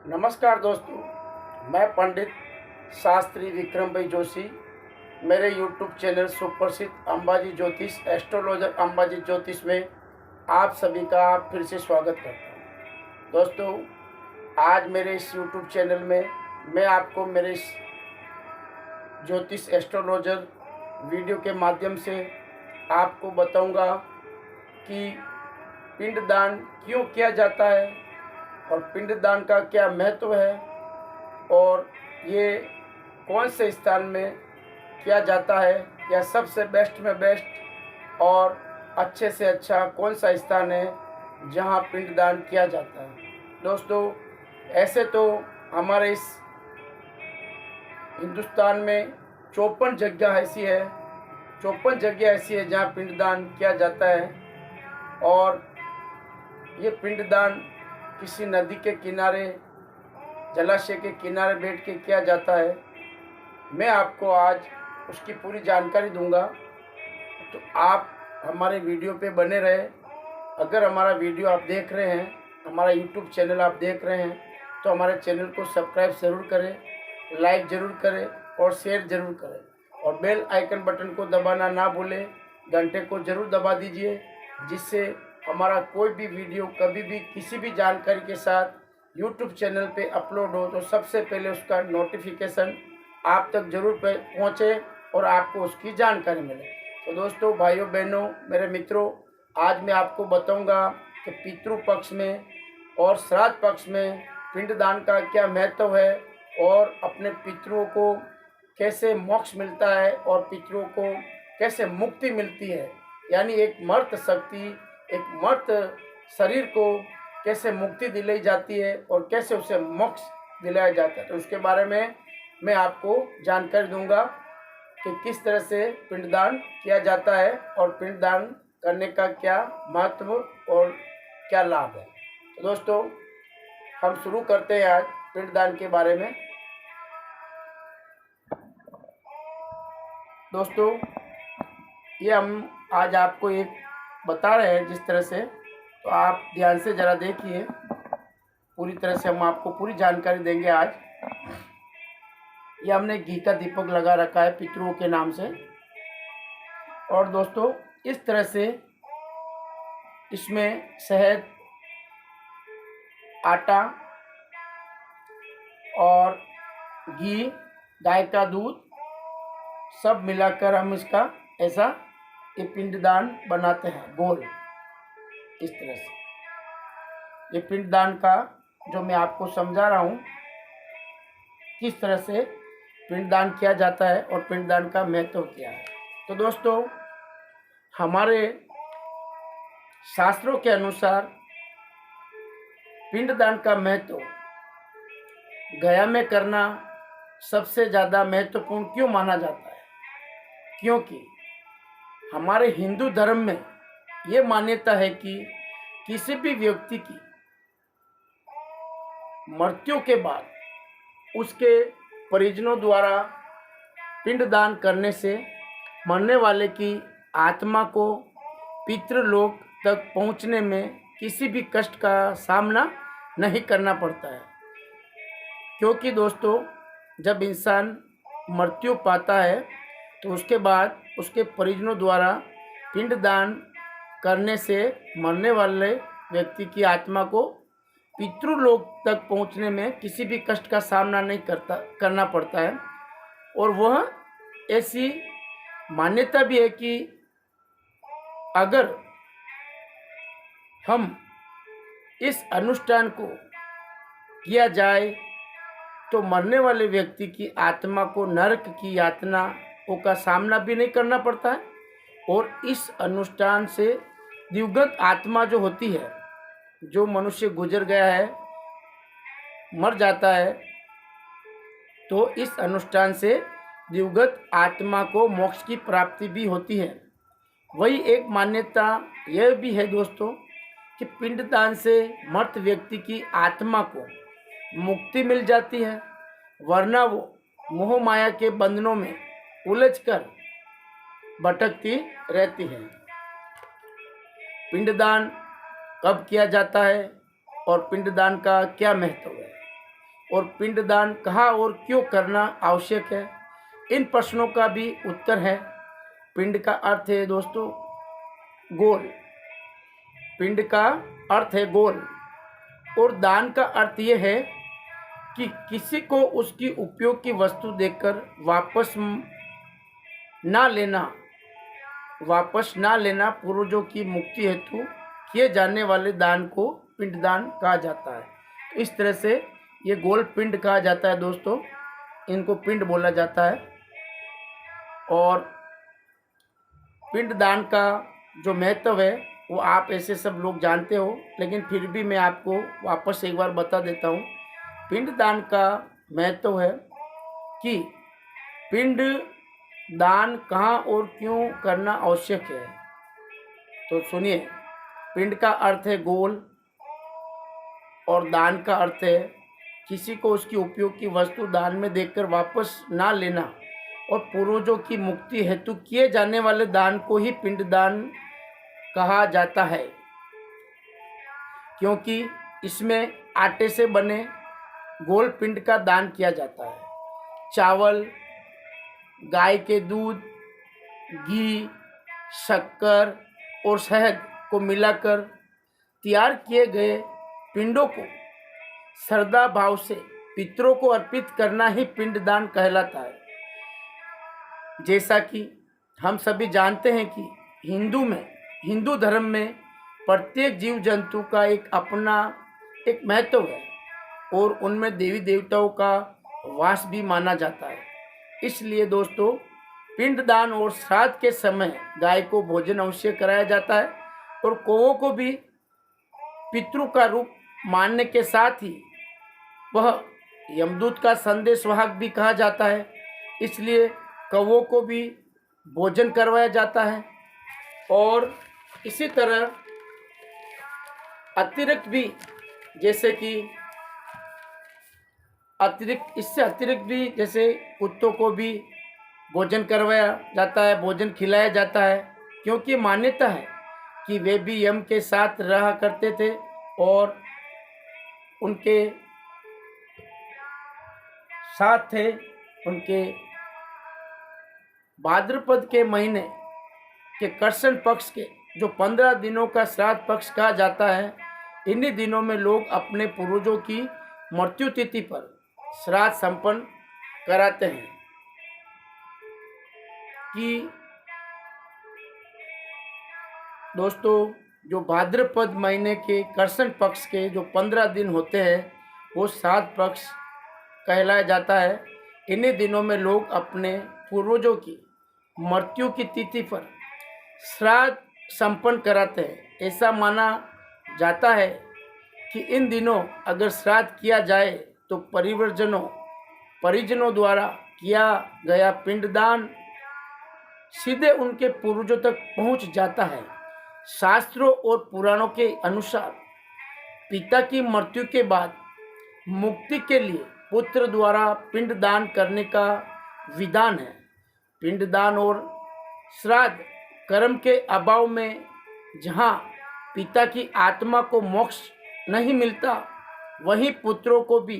नमस्कार दोस्तों, मैं पंडित शास्त्री विक्रम भाई जोशी। मेरे YouTube चैनल सुप्रसिद्ध अंबाजी ज्योतिष एस्ट्रोलॉजर अंबाजी ज्योतिष में आप सभी का फिर से स्वागत करता हूं। दोस्तों, आज मेरे इस YouTube चैनल में मैं आपको मेरे इस ज्योतिष एस्ट्रोलॉजर वीडियो के माध्यम से आपको बताऊंगा कि पिंडदान क्यों किया जाता है और पिंडदान का क्या महत्व है और ये कौन से स्थान में किया जाता है या सबसे बेस्ट में बेस्ट और अच्छे से अच्छा कौन सा स्थान है जहां पिंडदान किया जाता है। दोस्तों, ऐसे तो हमारे इस हिंदुस्तान में 54 जगह ऐसी है 54 जगह ऐसी है जहाँ पिंडदान किया जाता है और ये पिंडदान किसी नदी के किनारे, जलाशय के किनारे बैठ के किया जाता है। मैं आपको आज उसकी पूरी जानकारी दूंगा, तो आप हमारे वीडियो पे बने रहे। अगर हमारा वीडियो आप देख रहे हैं, हमारा YouTube चैनल आप देख रहे हैं, तो हमारे चैनल को सब्सक्राइब ज़रूर करें, लाइक ज़रूर करें और शेयर ज़रूर करें और बेल आइकन बटन को दबाना ना भूलें। घंटे को ज़रूर दबा दीजिए, जिससे हमारा कोई भी वीडियो कभी भी किसी भी जानकारी के साथ YouTube चैनल पे अपलोड हो तो सबसे पहले उसका नोटिफिकेशन आप तक जरूर पहुँचे और आपको उसकी जानकारी मिले। तो दोस्तों, भाइयों बहनों, मेरे मित्रों, आज मैं आपको बताऊंगा कि पितृ पक्ष में और श्राद्ध पक्ष में पिंडदान का क्या महत्व है और अपने पितरों को कैसे मोक्ष मिलता है और पितरों को कैसे मुक्ति मिलती है, यानी एक मर्त शक्ति, एक मर्त शरीर को कैसे मुक्ति दिलाई जाती है और कैसे उसे मोक्ष दिलाया जाता है। तो उसके बारे में मैं आपको जानकारी दूंगा कि किस तरह से पिंडदान किया जाता है और पिंडदान करने का क्या महत्व और क्या लाभ है। तो दोस्तों, हम शुरू करते हैं आज पिंडदान के बारे में। दोस्तों, ये हम आज आपको एक बता रहे हैं जिस तरह से, तो आप ध्यान से ज़रा देखिए। पूरी तरह से हम आपको पूरी जानकारी देंगे आज। ये हमने घी का दीपक लगा रखा है पितरों के नाम से। और दोस्तों, इस तरह से इसमें शहद, आटा और घी, गाय का दूध सब मिलाकर हम इसका ऐसा ये पिंडदान बनाते हैं गोल। इस तरह से ये पिंडदान का जो मैं आपको समझा रहा हूँ किस तरह से पिंडदान किया जाता है और पिंडदान का महत्व क्या है। तो दोस्तों, हमारे शास्त्रों के अनुसार पिंडदान का महत्व गया में करना सबसे ज़्यादा महत्वपूर्ण क्यों माना जाता है, क्योंकि हमारे हिंदू धर्म में ये मान्यता है कि किसी भी व्यक्ति की मृत्यु के बाद उसके परिजनों द्वारा पिंडदान करने से मरने वाले की आत्मा को पितृलोक तक पहुंचने में किसी भी कष्ट का सामना नहीं करना पड़ता है। क्योंकि दोस्तों, जब इंसान मृत्यु पाता है तो उसके बाद उसके परिजनों द्वारा पिंडदान करने से मरने वाले व्यक्ति की आत्मा को पितृलोक तक पहुंचने में किसी भी कष्ट का सामना नहीं करना पड़ता है। और वह ऐसी मान्यता भी है कि अगर हम इस अनुष्ठान को किया जाए तो मरने वाले व्यक्ति की आत्मा को नरक की यातना का सामना भी नहीं करना पड़ता है और इस अनुष्ठान से दिवगत आत्मा जो होती है, जो मनुष्य गुजर गया है, मर जाता है, तो इस अनुष्ठान से दिवगत आत्मा को मोक्ष की प्राप्ति भी होती है। वही एक मान्यता यह भी है दोस्तों कि पिंडदान से मृत व्यक्ति की आत्मा को मुक्ति मिल जाती है, वरना वो मोह माया के बंधनों में उलझकर भटकती रहती है। पिंडदान कब किया जाता है और पिंडदान का क्या महत्व है। और पिंडदान कहाँ और क्यों करना आवश्यक है, इन प्रश्नों का भी उत्तर है। पिंड का अर्थ है दोस्तों गोल, पिंड का अर्थ है गोल, और दान का अर्थ ये है कि किसी को उसकी उपयोग की वस्तु देकर वापस ना लेना पूर्वजों की मुक्ति हेतु किए जाने वाले दान को पिंडदान कहा जाता है। तो इस तरह से ये गोल पिंड कहा जाता है दोस्तों, इनको पिंड बोला जाता है। और पिंडदान का जो महत्व है वो आप ऐसे सब लोग जानते हो, लेकिन फिर भी मैं आपको वापस एक बार बता देता हूँ। पिंडदान का महत्व है कि पिंड दान कहाँ और क्यों करना आवश्यक है। तो सुनिए, पिंड का अर्थ है गोल और दान का अर्थ है किसी को उसकी उपयोग की वस्तु दान में देकर वापस ना लेना, और पूर्वजों की मुक्ति हेतु किए जाने वाले दान को ही पिंडदान कहा जाता है, क्योंकि इसमें आटे से बने गोल पिंड का दान किया जाता है। चावल, गाय के दूध, घी, शक्कर और शहद को मिलाकर तैयार किए गए पिंडों को श्रद्धा भाव से पितरों को अर्पित करना ही पिंडदान कहलाता है। जैसा कि हम सभी जानते हैं कि हिंदू धर्म में प्रत्येक जीव जंतु का अपना एक महत्व है और उनमें देवी देवताओं का वास भी माना जाता है। इसलिए दोस्तों, पिंडदान और श्राद्ध के समय गाय को भोजन अवश्य कराया जाता है और कौवों को भी पितृ का रूप मानने के साथ ही वह यमदूत का संदेशवाहक भी कहा जाता है। इसलिए कौवों को भी भोजन करवाया जाता है। और इसी तरह अतिरिक्त भी, जैसे कि इससे अतिरिक्त भी जैसे कुत्तों को भी भोजन करवाया जाता है, भोजन खिलाया जाता है, क्योंकि मान्यता है कि वे भी यम के साथ रहा करते थे और उनके साथ थे। उनके भाद्रपद के महीने के कृष्ण पक्ष के जो 15 दिनों का श्राद्ध पक्ष कहा जाता है, इन्हीं दिनों में लोग अपने पूर्वजों की मृत्यु तिथि पर श्राद्ध संपन्न कराते हैं। कि दोस्तों, जो भाद्रपद महीने के कृष्ण पक्ष के जो 15 दिन होते हैं वो श्राद्ध पक्ष कहलाया जाता है। इन्हीं दिनों में लोग अपने पूर्वजों की मृत्यु की तिथि पर श्राद्ध संपन्न कराते हैं। ऐसा माना जाता है कि इन दिनों अगर श्राद्ध किया जाए तो परिजनों द्वारा किया गया पिंडदान सीधे उनके पूर्वजों तक पहुंच जाता है। शास्त्रों और पुराणों के अनुसार पिता की मृत्यु के बाद मुक्ति के लिए पुत्र द्वारा पिंडदान करने का विधान है। पिंडदान और श्राद्ध कर्म के अभाव में जहाँ पिता की आत्मा को मोक्ष नहीं मिलता, वहीं पुत्रों को भी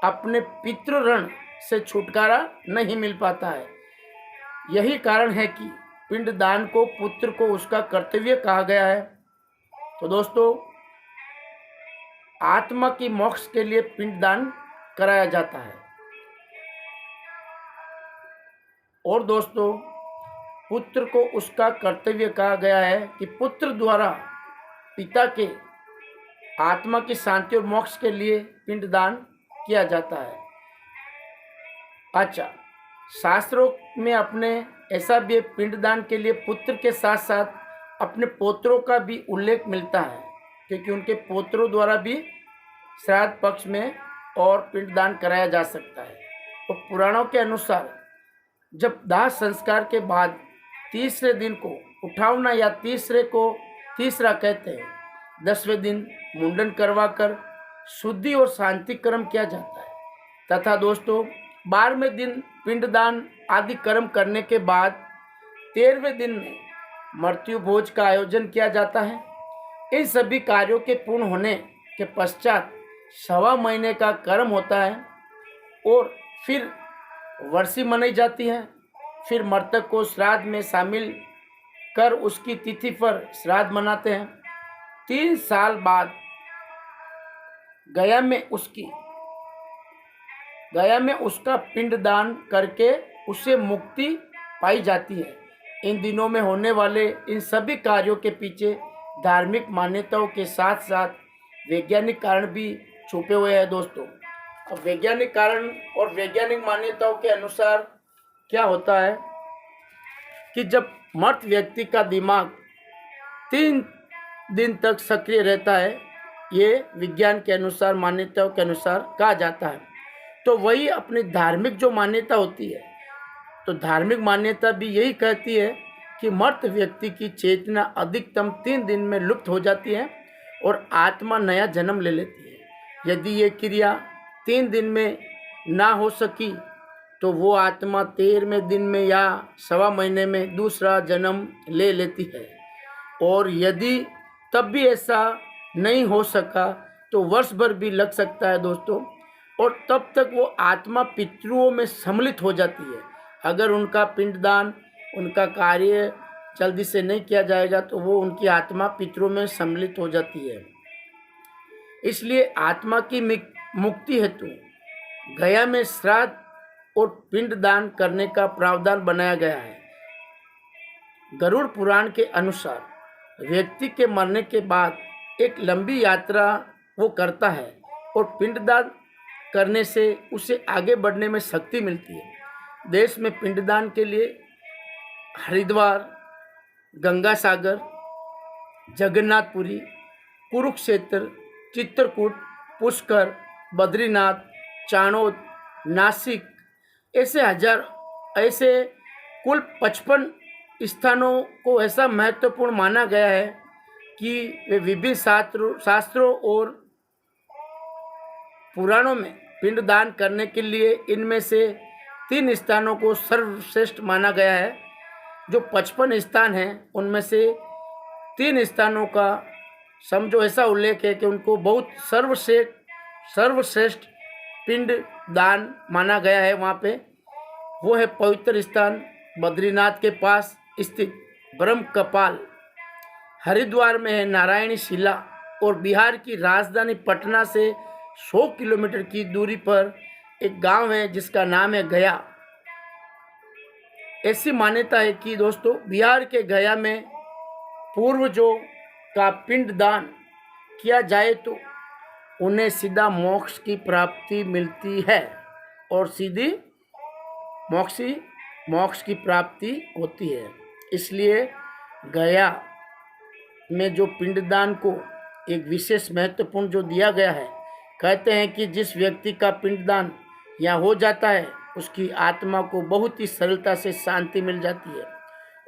अपने पितृ ऋण से छुटकारा नहीं मिल पाता है। यही कारण है कि पिंडदान को पुत्र को उसका कर्तव्य कहा गया है। तो दोस्तों, आत्मा की मोक्ष के लिए पिंडदान कराया जाता है। और दोस्तों, पुत्र को उसका कर्तव्य कहा गया है कि पुत्र द्वारा पिता के आत्मा की शांति और मोक्ष के लिए पिंडदान किया जाता है। अच्छा, शास्त्रों में अपने ऐसा भी पिंडदान के लिए पुत्र के साथ साथ अपने पोत्रों का भी उल्लेख मिलता है, क्योंकि उनके पोत्रों द्वारा भी श्राद्ध पक्ष में और पिंडदान कराया जा सकता है। तो पुराणों के अनुसार जब दाह संस्कार के बाद तीसरे दिन को उठावना या तीसरा कहते हैं, 10वें दिन मुंडन करवाकर शुद्धि और शांति कर्म किया जाता है। तथा दोस्तों, 12वें दिन पिंडदान आदि कर्म करने के बाद 13वें दिन में मृत्यु भोज का आयोजन किया जाता है। इन सभी कार्यों के पूर्ण होने के पश्चात 1.25 महीने का कर्म होता है। और फिर वर्षी मनाई जाती है। फिर मृतक को श्राद्ध में शामिल कर उसकी तिथि पर श्राद्ध मनाते हैं। 3 साल बाद गया में उसका पिंडदान करके उसे मुक्ति पाई जाती है। इन दिनों में होने वाले इन सभी कार्यों के पीछे धार्मिक मान्यताओं के साथ साथ वैज्ञानिक कारण भी छुपे हुए हैं दोस्तों। अब वैज्ञानिक कारण और वैज्ञानिक मान्यताओं के अनुसार क्या होता है कि जब मृत व्यक्ति का दिमाग 3 दिन तक सक्रिय रहता है, ये विज्ञान के अनुसार, मान्यताओं के अनुसार कहा जाता है, तो वही अपनी धार्मिक जो मान्यता होती है, तो धार्मिक मान्यता भी यही कहती है कि मृत व्यक्ति की चेतना अधिकतम 3 दिन में लुप्त हो जाती है और आत्मा नया जन्म ले लेती है। यदि ये क्रिया 3 दिन में ना हो सकी तो वो आत्मा 13वें दिन में या 1.25 महीने में दूसरा जन्म ले लेती है, और यदि तब भी ऐसा नहीं हो सका तो वर्ष भर भी लग सकता है दोस्तों, और तब तक वो आत्मा पितरों में सम्मिलित हो जाती है। अगर उनका पिंडदान, उनका कार्य जल्दी से नहीं किया जाएगा तो वो उनकी आत्मा पितरों में सम्मिलित हो जाती है। इसलिए आत्मा की मुक्ति हेतु गया में श्राद्ध और पिंडदान करने का प्रावधान बनाया गया है। गरुड़ पुराण के अनुसार व्यक्ति के मरने के बाद एक लंबी यात्रा वो करता है और पिंडदान करने से उसे आगे बढ़ने में शक्ति मिलती है। देश में पिंडदान के लिए हरिद्वार, गंगा सागर, जगन्नाथपुरी, कुरुक्षेत्र, चित्रकूट, पुष्कर, बद्रीनाथ, चाणोद, नासिक ऐसे कुल 55 स्थानों को ऐसा महत्वपूर्ण माना गया है कि वे विभिन्न शास्त्रों और पुराणों में पिंडदान करने के लिए इनमें से 3 स्थानों को सर्वश्रेष्ठ माना गया है। जो 55 स्थान हैं उनमें से 3 स्थानों का समझो ऐसा उल्लेख है कि उनको बहुत सर्वश्रेष्ठ पिंड दान माना गया है। वहाँ पे वो है पवित्र स्थान बद्रीनाथ के पास स्थित ब्रह्म कपाल, हरिद्वार में है नारायणी शिला, और बिहार की राजधानी पटना से 100 किलोमीटर की दूरी पर एक गांव है जिसका नाम है गया। ऐसी मान्यता है कि दोस्तों बिहार के गया में पूर्वजों का पिंडदान किया जाए तो उन्हें सीधा मोक्ष की प्राप्ति मिलती है और सीधी मोक्ष की प्राप्ति होती है। इसलिए गया में जो पिंडदान को एक विशेष महत्वपूर्ण जो दिया गया है, कहते हैं कि जिस व्यक्ति का पिंडदान यहाँ हो जाता है उसकी आत्मा को बहुत ही सरलता से शांति मिल जाती है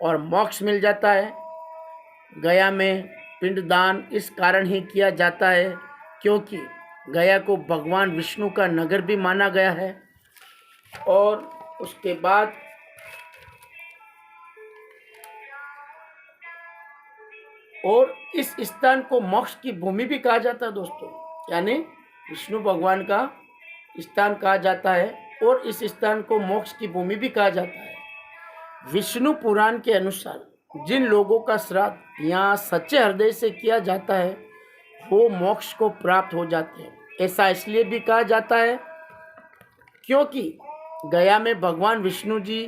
और मोक्ष मिल जाता है। गया में पिंडदान इस कारण ही किया जाता है क्योंकि गया को भगवान विष्णु का नगर भी माना गया है, और उसके बाद और इस स्थान को मोक्ष की भूमि भी कहा जाता है दोस्तों, यानी विष्णु भगवान का स्थान कहा जाता है और इस स्थान को मोक्ष की भूमि भी कहा जाता है। विष्णु पुराण के अनुसार जिन लोगों का श्राद्ध यहाँ सच्चे हृदय से किया जाता है वो मोक्ष को प्राप्त हो जाते हैं। ऐसा इसलिए भी कहा जाता है क्योंकि गया में भगवान विष्णु जी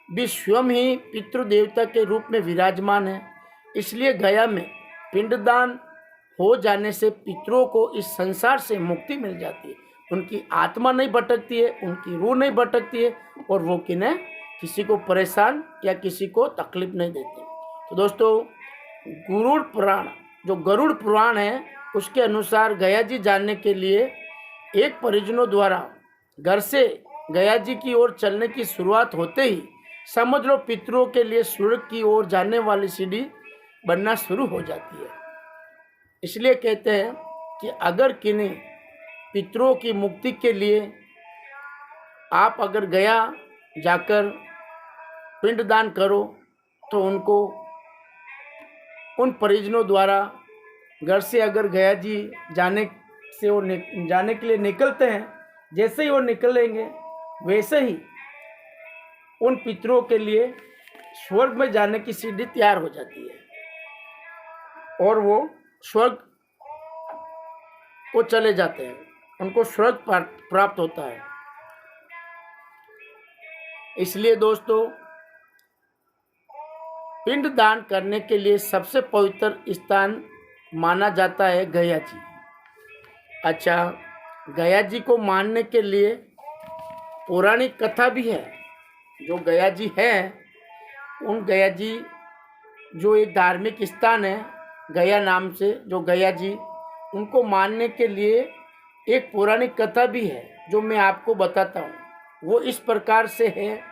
भी स्वयं ही पितृदेवता के रूप में विराजमान है। इसलिए गया में पिंडदान हो जाने से पितरों को इस संसार से मुक्ति मिल जाती है। उनकी आत्मा नहीं भटकती है, उनकी रूह नहीं भटकती है और वो किसी को परेशान या किसी को तकलीफ नहीं देते। तो दोस्तों गरुड़ पुराण है उसके अनुसार गया जी जाने के लिए एक परिजनों द्वारा घर से गया जी की ओर चलने की शुरुआत होते ही समझ लो पितरों के लिए स्वर्ग की ओर जाने वाली सीढ़ी बनना शुरू हो जाती है। इसलिए कहते हैं कि अगर किन्हीं पितरों की मुक्ति के लिए आप अगर गया जाकर पिंडदान करो तो उनको उन परिजनों द्वारा घर से अगर गया जी जाने के लिए निकलते हैं जैसे ही वो निकलेंगे वैसे ही उन पितरों के लिए स्वर्ग में जाने की सीढ़ी तैयार हो जाती है और वो स्वर्ग को चले जाते हैं, उनको स्वर्ग प्राप्त होता है। इसलिए दोस्तों, पिंड दान करने के लिए सबसे पवित्र स्थान माना जाता है गया जी। अच्छा, गया जी को मानने के लिए पौराणिक कथा भी है। जो गया जी है, उन गया जी जो एक धार्मिक स्थान है गया नाम से, जो गया जी, उनको मानने के लिए एक पौराणिक कथा भी है जो मैं आपको बताता हूँ। वो इस प्रकार से है,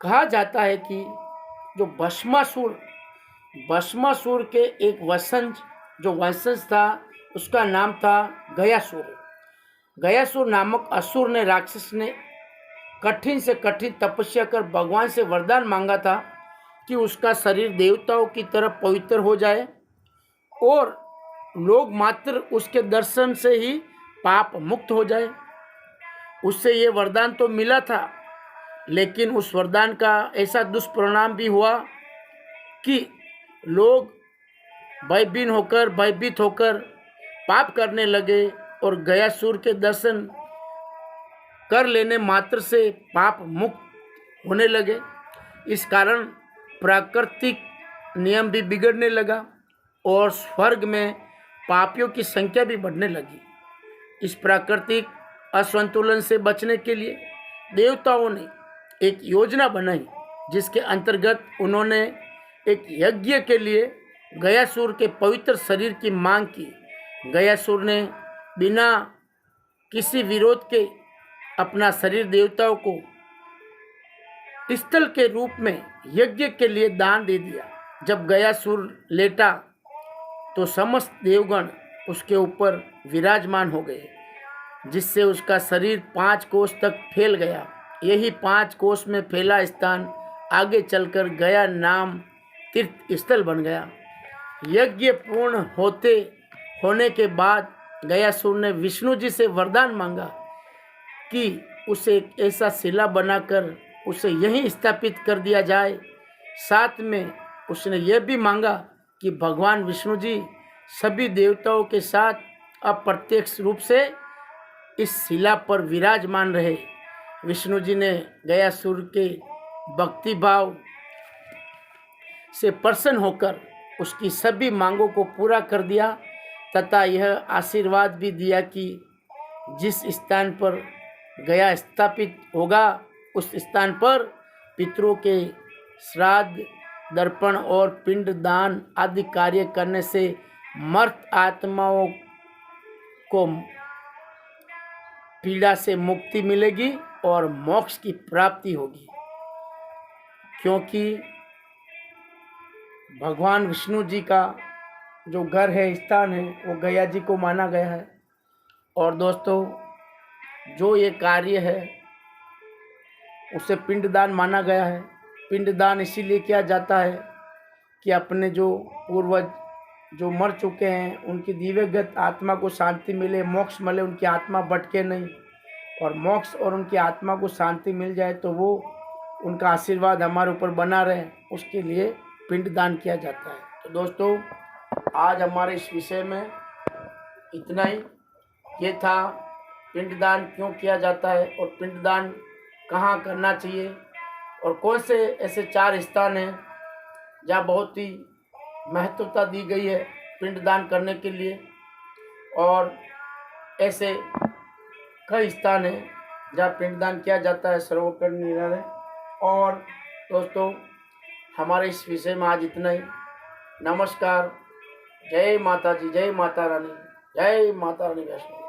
कहा जाता है कि जो भस्मासुर के एक वंशज था, उसका नाम था गयासुर। गयासुर नामक असुर ने, राक्षस ने कठिन से कठिन तपस्या कर भगवान से वरदान मांगा था कि उसका शरीर देवताओं की तरह पवित्र हो जाए और लोग मात्र उसके दर्शन से ही पाप मुक्त हो जाए। उससे ये वरदान तो मिला था, लेकिन उस वरदान का ऐसा दुष्परिणाम भी हुआ कि लोग भयभीत होकर पाप करने लगे और गयासुर के दर्शन कर लेने मात्र से पाप मुक्त होने लगे। इस कारण प्राकृतिक नियम भी बिगड़ने लगा और स्वर्ग में पापियों की संख्या भी बढ़ने लगी। इस प्राकृतिक असंतुलन से बचने के लिए देवताओं ने एक योजना बनाई, जिसके अंतर्गत उन्होंने एक यज्ञ के लिए गयासुर के पवित्र शरीर की मांग की। गयासुर ने बिना किसी विरोध के अपना शरीर देवताओं को स्थल के रूप में यज्ञ के लिए दान दे दिया। जब गयासुर लेटा तो समस्त देवगण उसके ऊपर विराजमान हो गए, जिससे उसका शरीर 5 कोस तक फैल गया। यही 5 कोस में फैला स्थान आगे चलकर गया नाम तीर्थ स्थल बन गया। यज्ञ पूर्ण होने के बाद गयासुर ने विष्णु जी से वरदान मांगा कि उसे एक ऐसा शिला बनाकर उसे यहीं स्थापित कर दिया जाए। साथ में उसने यह भी मांगा कि भगवान विष्णु जी सभी देवताओं के साथ अप्रत्यक्ष रूप से इस शिला पर विराजमान रहे। विष्णु जी ने गयासुर के भक्ति भाव से प्रसन्न होकर उसकी सभी मांगों को पूरा कर दिया तथा यह आशीर्वाद भी दिया कि जिस स्थान पर गया स्थापित होगा उस स्थान पर पितरों के श्राद्ध, दर्पण और पिंड दान आदि कार्य करने से मर्त आत्माओं को पीड़ा से मुक्ति मिलेगी और मोक्ष की प्राप्ति होगी, क्योंकि भगवान विष्णु जी का जो घर है, स्थान है, वो गया जी को माना गया है। और दोस्तों, जो ये कार्य है उसे पिंडदान माना गया है। पिंडदान इसीलिए किया जाता है कि अपने जो पूर्वज जो मर चुके हैं उनकी दिव्यगत आत्मा को शांति मिले, मोक्ष मिले, उनकी आत्मा भटके नहीं, और मोक्ष और उनकी आत्मा को शांति मिल जाए तो वो उनका आशीर्वाद हमारे ऊपर बना रहे, उसके लिए पिंडदान किया जाता है। तो दोस्तों, आज हमारे इस विषय में इतना ही। ये था पिंडदान क्यों किया जाता है और पिंडदान कहाँ करना चाहिए और कौन से ऐसे 4 स्थान हैं जहाँ बहुत ही महत्वता दी गई है पिंडदान करने के लिए, और ऐसे कई स्थान हैं जहाँ पिंडदान किया जाता है सर्वोपरि निरालय। और दोस्तों, हमारे इस विषय में आज इतना ही। नमस्कार। जय माता जी, जय माता रानी, जय माता रानी वैष्णो।